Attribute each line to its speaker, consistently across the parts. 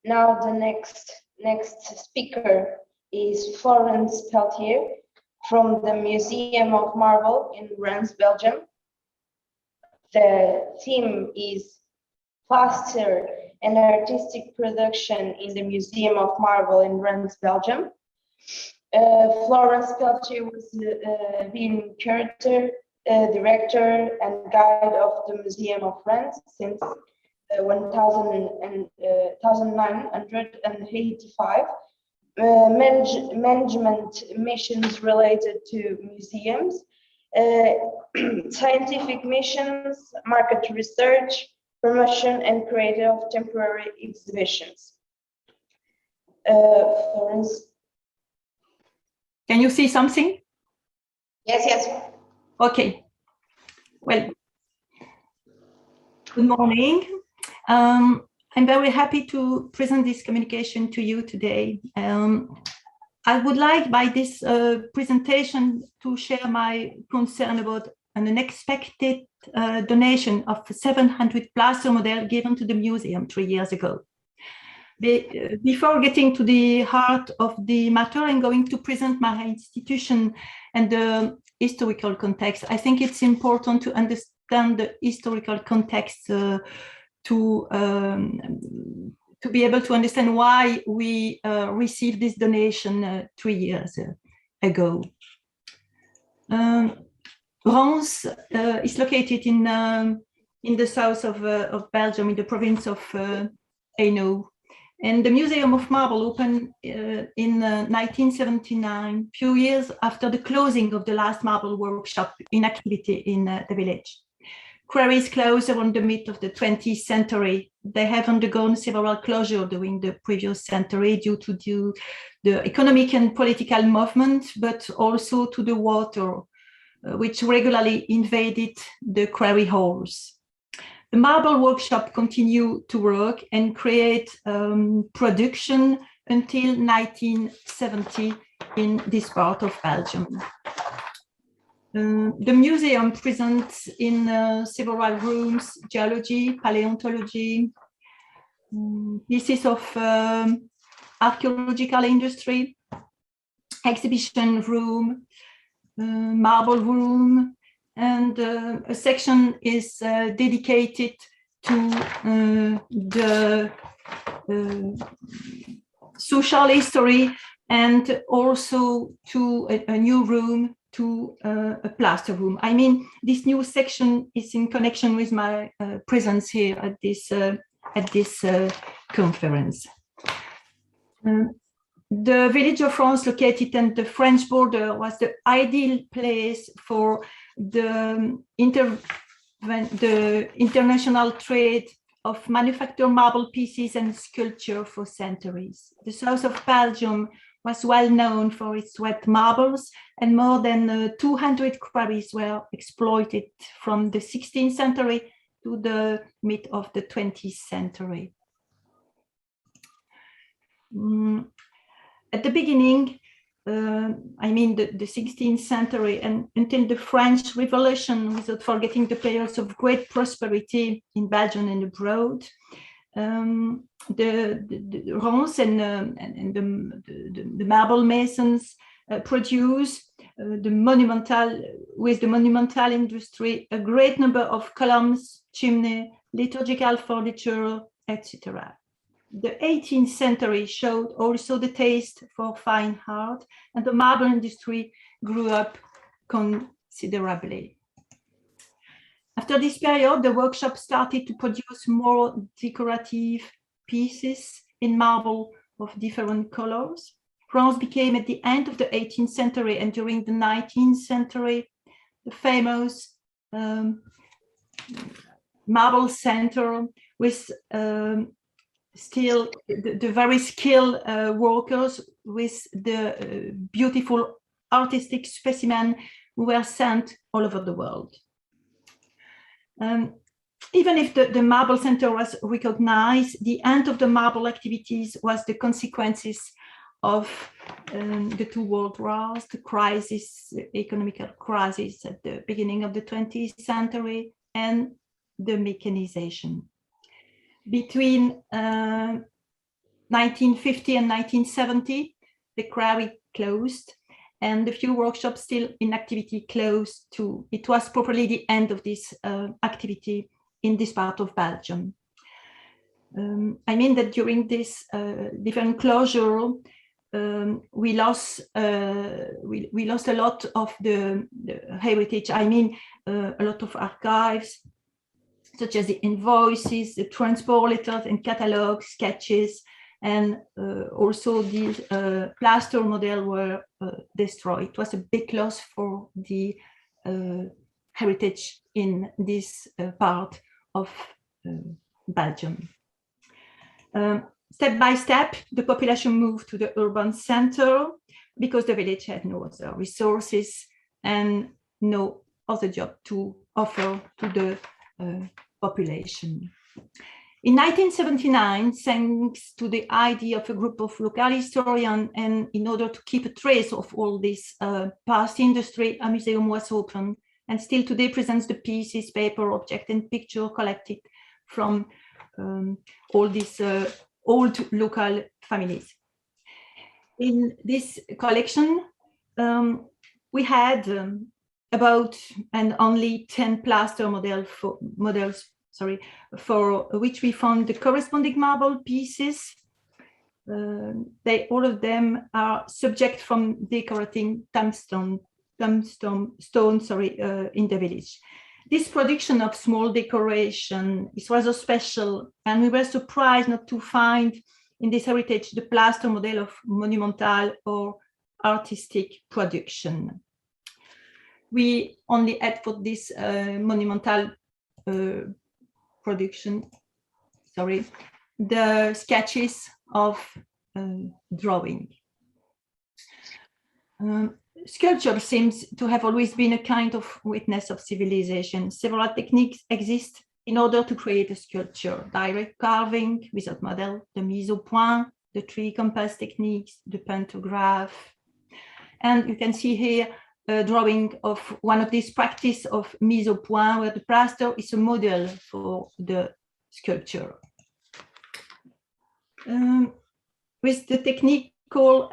Speaker 1: Now the next speaker is Florence Peltier from the Museum of Marble in Rance, Belgium. The theme is Plaster, an artistic production in the Museum of Marble in Rance, Belgium. Florence Peltier was being curator, director, and guide of the Museum of Rance since 1985. Management missions related to museums, scientific missions, market research, promotion, and creation of temporary exhibitions. Florence.
Speaker 2: Can you see something?
Speaker 1: Yes.
Speaker 2: Okay. Well, good morning. I'm very happy to present this communication to you today. I would like by this presentation to share my concern about an unexpected donation of 700 plaster model given to the museum 3 years ago. Before getting to the heart of the matter, I'm going to present my institution and the historical context. I think it's important to understand the historical context to be able to understand why we received this donation 3 years ago. Rance is located in the south of Belgium, in the province of Hainaut. And the Museum of Marble opened in 1979, few years after the closing of the last marble workshop in activity in the village. Quarries closed around the mid of the 20th century. They have undergone several closures during the previous century due to the economic and political movement, but also to the water, which regularly invaded the quarry holes. The marble workshop continued to work and create production until 1970 in this part of Belgium. The museum presents in several rooms: geology, paleontology, pieces of archaeological industry, exhibition room, marble room, and a section is dedicated to the social history, and also to a new room, to a plaster room. I mean, this new section is in connection with my presence here at this conference. The village of Rance, located at the French border, was the ideal place for the international trade of manufactured marble pieces and sculpture for centuries. The south of Belgium was well known for its wet marbles, and more than 200 quarries were exploited from the 16th century to the mid of the 20th century. At the beginning, I mean the 16th century, and until the French Revolution, without forgetting the periods of great prosperity in Belgium and abroad, the Rance and the marble masons produce with the monumental industry a great number of columns, chimney, liturgical furniture, etc. The 18th century showed also the taste for fine art, and the marble industry grew up considerably. After this period, the workshop started to produce more decorative pieces in marble of different colors. Rance became, at the end of the 18th century and during the 19th century, the famous marble center with still the very skilled workers with the beautiful artistic specimen who were sent all over the world. Even if the marble center was recognized, the end of the marble activities was the consequences of the two world wars, the economical crisis at the beginning of the 20th century, and the mechanization. Between 1950 and 1970, the quarry closed, and the few workshops still in activity closed too. It was probably the end of this activity in this part of Belgium. I mean that during this different closure, we lost a lot of the heritage. I mean, a lot of archives, such as the invoices, the transport letters and catalogs, sketches, and also these plaster models were destroyed. It was a big loss for the heritage in this part of Belgium. Step by step, the population moved to the urban center because the village had no other resources and no other job to offer to the population. In 1979, thanks to the idea of a group of local historians, and in order to keep a trace of all this past industry, a museum was opened, and still today presents the pieces, paper, object, and picture collected from all these old local families. In this collection, we had about and only 10 plaster models for which we found the corresponding marble pieces. All of them are subject from decorating tombstone in the village. This production of small decoration is rather special, and we were surprised not to find in this heritage the plaster model of monumental or artistic production. We only had for this monumental production, the sketches of drawing. Sculpture seems to have always been a kind of witness of civilization. Several techniques exist in order to create a sculpture: direct carving without model, the mise au point, the three compass techniques, the pantograph. And you can see here a drawing of one of these practice of mise au point, where the plaster is a model for the sculpture. With the technique called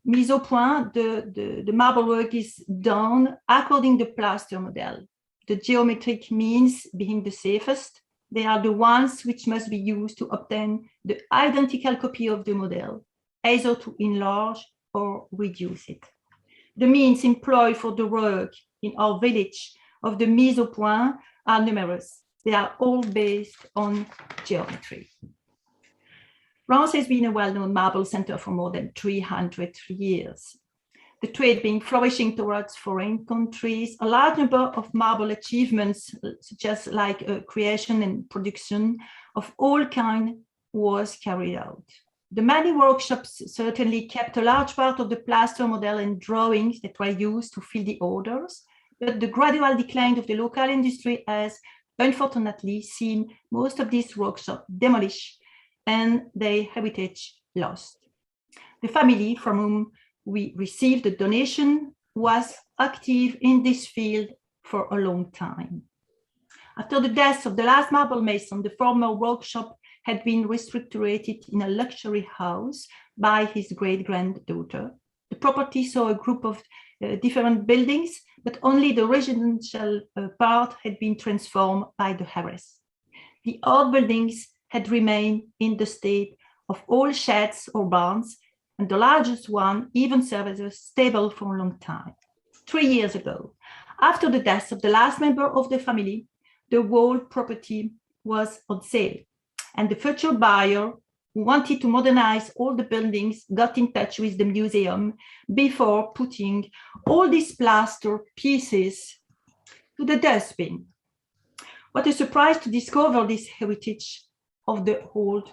Speaker 2: mise au point, the marble work is done according to the plaster model. The geometric means being the safest. They are the ones which must be used to obtain the identical copy of the model, either to enlarge or reduce it. The means employed for the work in our village of the mise au point are numerous. They are all based on geometry. Rance has been a well-known marble center for more than 300 years. The trade being flourishing towards foreign countries, a large number of marble achievements, such as creation and production of all kinds, was carried out. The many workshops certainly kept a large part of the plaster model and drawings that were used to fill the orders, but the gradual decline of the local industry has unfortunately seen most of these workshops demolished and their heritage lost. The family from whom we received the donation was active in this field for a long time. After the death of the last marble mason, the former workshop had been restructured in a luxury house by his great-granddaughter. The property saw a group of different buildings, but only the residential part had been transformed by the heiress. The old buildings had remained in the state of old sheds or barns, and the largest one even served as a stable for a long time. 3 years ago, after the death of the last member of the family, the whole property was on sale, and the future buyer, who wanted to modernize all the buildings, got in touch with the museum before putting all these plaster pieces to the dustbin. What a surprise to discover this heritage of the old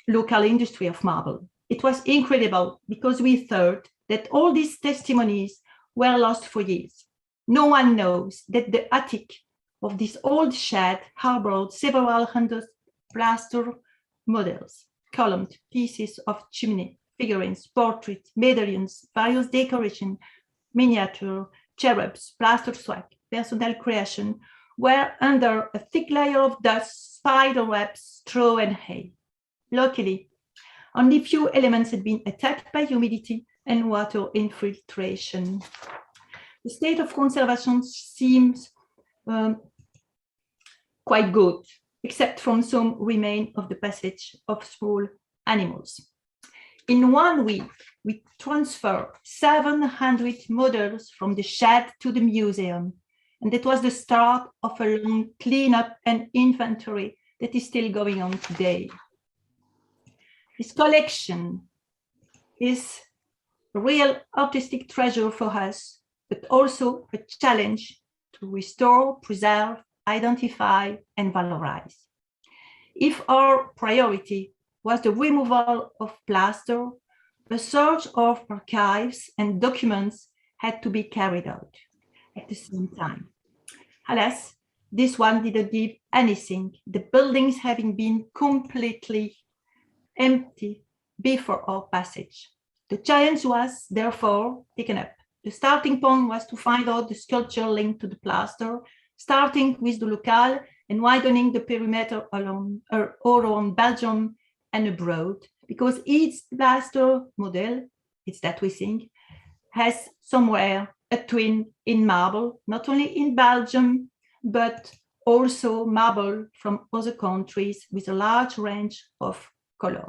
Speaker 2: local industry of marble. It was incredible because we thought that all these testimonies were lost for years. No one knows that the attic of this old shed harbored several hundred plaster models, columned pieces of chimney, figurines, portraits, medallions, various decorations, miniature, cherubs, plaster swag, personal creation, were under a thick layer of dust, spider webs, straw, and hay. Luckily, only few elements had been attacked by humidity and water infiltration. The state of conservation seems quite good, except from some remain of the passage of small animals. In 1 week, we transferred 700 models from the shed to the museum, and that was the start of a long cleanup and inventory that is still going on today. This collection is a real artistic treasure for us, but also a challenge to restore, preserve, identify, and valorize. If our priority was the removal of plaster, a search of archives and documents had to be carried out at the same time. Alas, this one didn't give anything, the buildings having been completely empty before our passage. The challenge was therefore taken up. The starting point was to find out the sculpture linked to the plaster, starting with the locale and widening the perimeter around Belgium and abroad, because each plaster model, it's that we think, has somewhere a twin in marble, not only in Belgium, but also marble from other countries with a large range of color.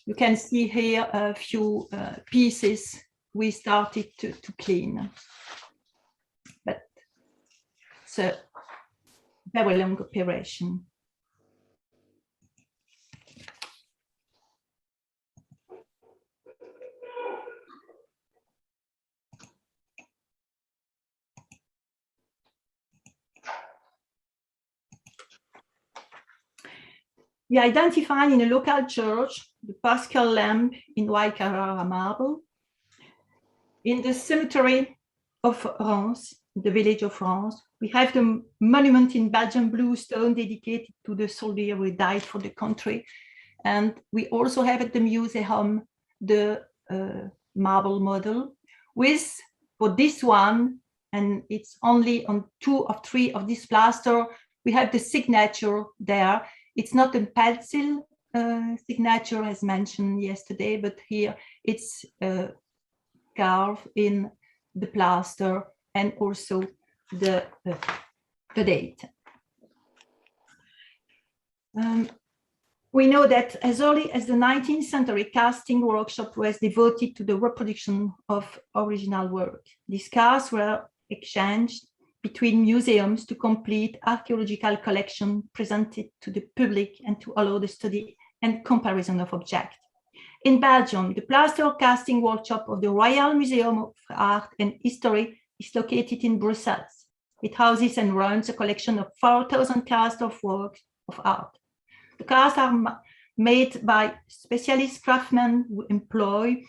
Speaker 2: You can see here a few pieces we started to clean, but it's a very long operation. We identified in a local church the Paschal lamp in white Carrara marble. In the cemetery of Rance, the village of Rance, we have the monument in Belgian blue stone dedicated to the soldier who died for the country. And we also have at the museum the marble model with, for this one, and it's only on 2 or 3 of this plaster, we have the signature there. It's not a pencil signature as mentioned yesterday, but here it's carved in the plaster and also the date. We know that as early as the 19th century, casting workshop was devoted to the reproduction of original work. These casts were exchanged between museums to complete archaeological collection presented to the public and to allow the study and comparison of objects. In Belgium, the plaster casting workshop of the Royal Museum of Art and History is located in Brussels. It houses and runs a collection of 4,000 casts of works of art. The casts are made by specialist craftsmen who employ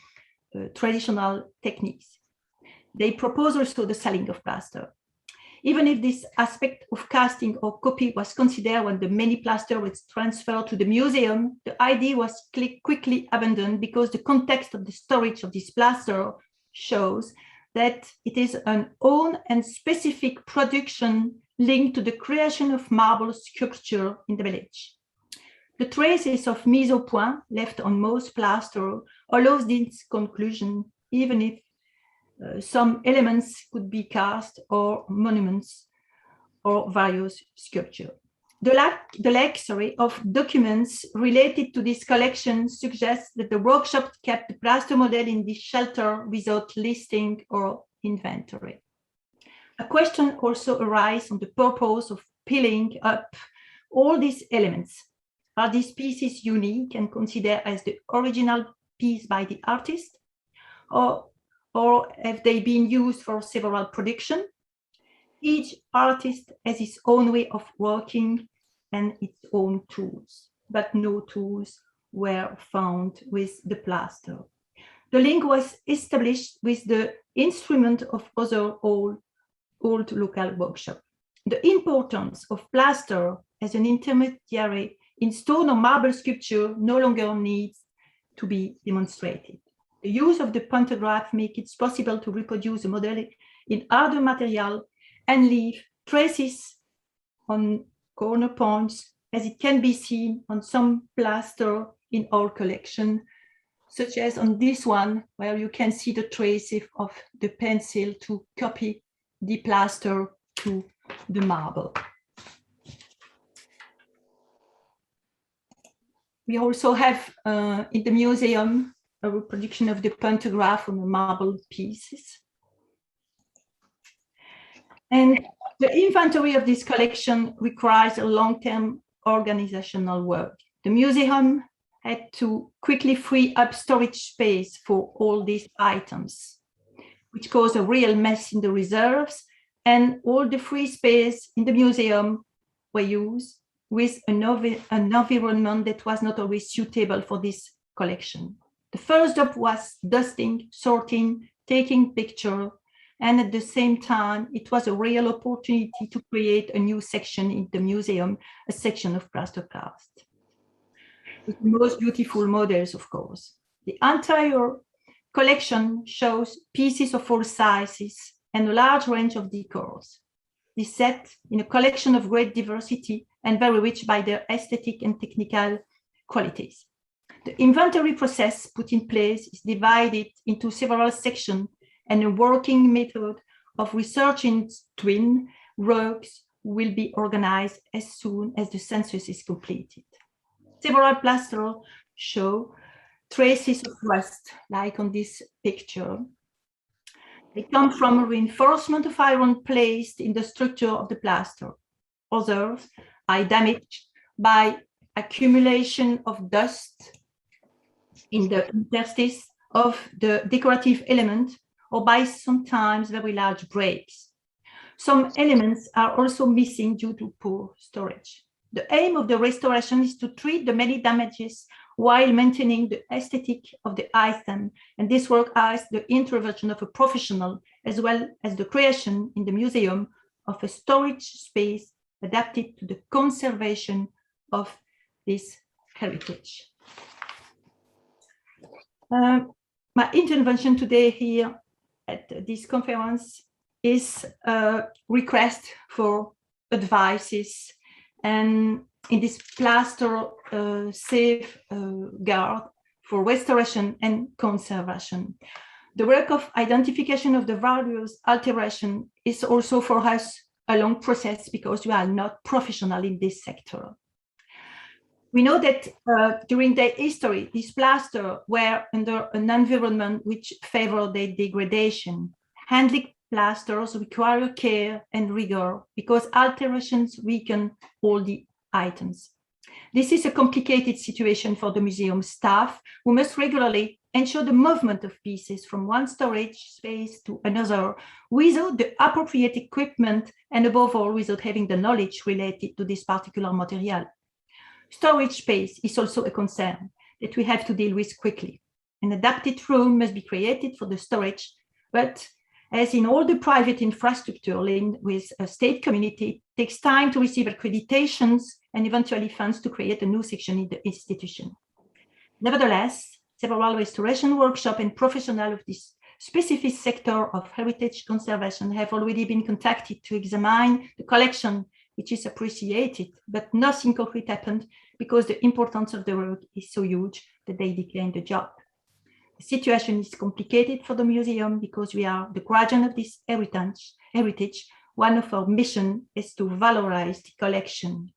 Speaker 2: traditional techniques. They propose also the selling of plaster. Even if this aspect of casting or copy was considered when the many plaster was transferred to the museum, the idea was quickly abandoned because the context of the storage of this plaster shows that it is an own and specific production linked to the creation of marble sculpture in the village. The traces of mise au point left on most plaster allows this conclusion, even if some elements could be cast or monuments or various sculptures. The lack of documents related to this collection suggests that the workshop kept the plaster model in this shelter without listing or inventory. A question also arises on the purpose of peeling up all these elements. Are these pieces unique and considered as the original piece by the artist? Or have they been used for several productions? Each artist has his own way of working and its own tools, but no tools were found with the plaster. The link was established with the instrument of other old local workshop. The importance of plaster as an intermediary in stone or marble sculpture no longer needs to be demonstrated. The use of the pantograph makes it possible to reproduce a model in harder material and leave traces on corner points, as it can be seen on some plaster in our collection, such as on this one, where you can see the traces of the pencil to copy the plaster to the marble. We also have in the museum a reproduction of the pantograph on the marble pieces. And the inventory of this collection requires a long-term organizational work. The museum had to quickly free up storage space for all these items, which caused a real mess in the reserves, and all the free space in the museum were used with an environment that was not always suitable for this collection. The first job was dusting, sorting, taking pictures, and at the same time, it was a real opportunity to create a new section in the museum, a section of plaster cast, with the most beautiful models, of course. The entire collection shows pieces of all sizes and a large range of decors. This set in a collection of great diversity and very rich by their aesthetic and technical qualities. The inventory process put in place is divided into several sections, and a working method of researching twin works will be organized as soon as the census is completed. Several plasters show traces of rust, like on this picture. They come from a reinforcement of iron placed in the structure of the plaster. Others are damaged by accumulation of dust in the interstice of the decorative element, or by sometimes very large breaks. Some elements are also missing due to poor storage. The aim of the restoration is to treat the many damages while maintaining the aesthetic of the item, and this work asks the intervention of a professional, as well as the creation in the museum of a storage space adapted to the conservation of this heritage. My intervention today here at this conference is a request for advices, and in this plaster safeguard for restoration and conservation. The work of identification of the various alterations is also for us a long process because we are not professional in this sector. We know that during their history, these plasters were under an environment which favored their degradation. Handling plasters require care and rigor because alterations weaken all the items. This is a complicated situation for the museum staff, who must regularly ensure the movement of pieces from one storage space to another without the appropriate equipment, and above all, without having the knowledge related to this particular material. Storage space is also a concern that we have to deal with quickly. An adapted room must be created for the storage, but as in all the private infrastructure linked with a state community, it takes time to receive accreditations and eventually funds to create a new section in the institution. Nevertheless, several restoration workshops and professionals of this specific sector of heritage conservation have already been contacted to examine the collection, which is appreciated, but nothing concrete happened because the importance of the work is so huge that they declined the job. The situation is complicated for the museum because we are the guardian of this heritage. One of our missions is to valorize the collection.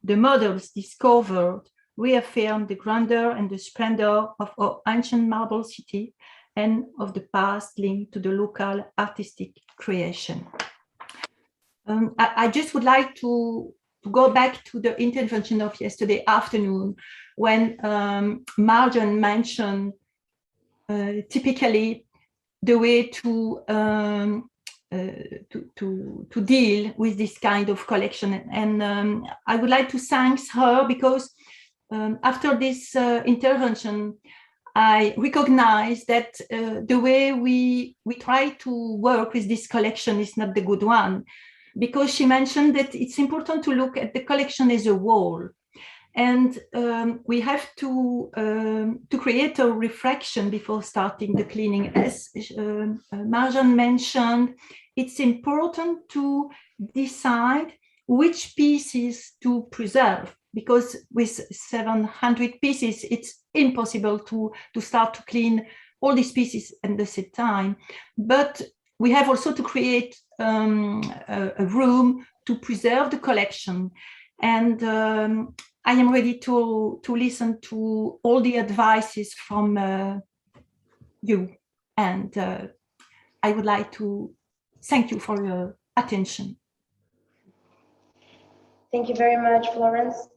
Speaker 2: The models discovered reaffirm the grandeur and the splendor of our ancient marble city and of the past linked to the local artistic creation. I just would like to go back to the intervention of yesterday afternoon when Marjan mentioned typically the way to deal with this kind of collection. And I would like to thank her because after this intervention, I recognize that the way we try to work with this collection is not the good one, because she mentioned that it's important to look at the collection as a whole. And we have to create a reflection before starting the cleaning. As Marjan mentioned, it's important to decide which pieces to preserve, because with 700 pieces, it's impossible to start to clean all these pieces at the same time. But we have also to create a room to preserve the collection. And I am ready to listen to all the advices from you. And I would like to thank you for your attention.
Speaker 1: Thank you very much, Florence.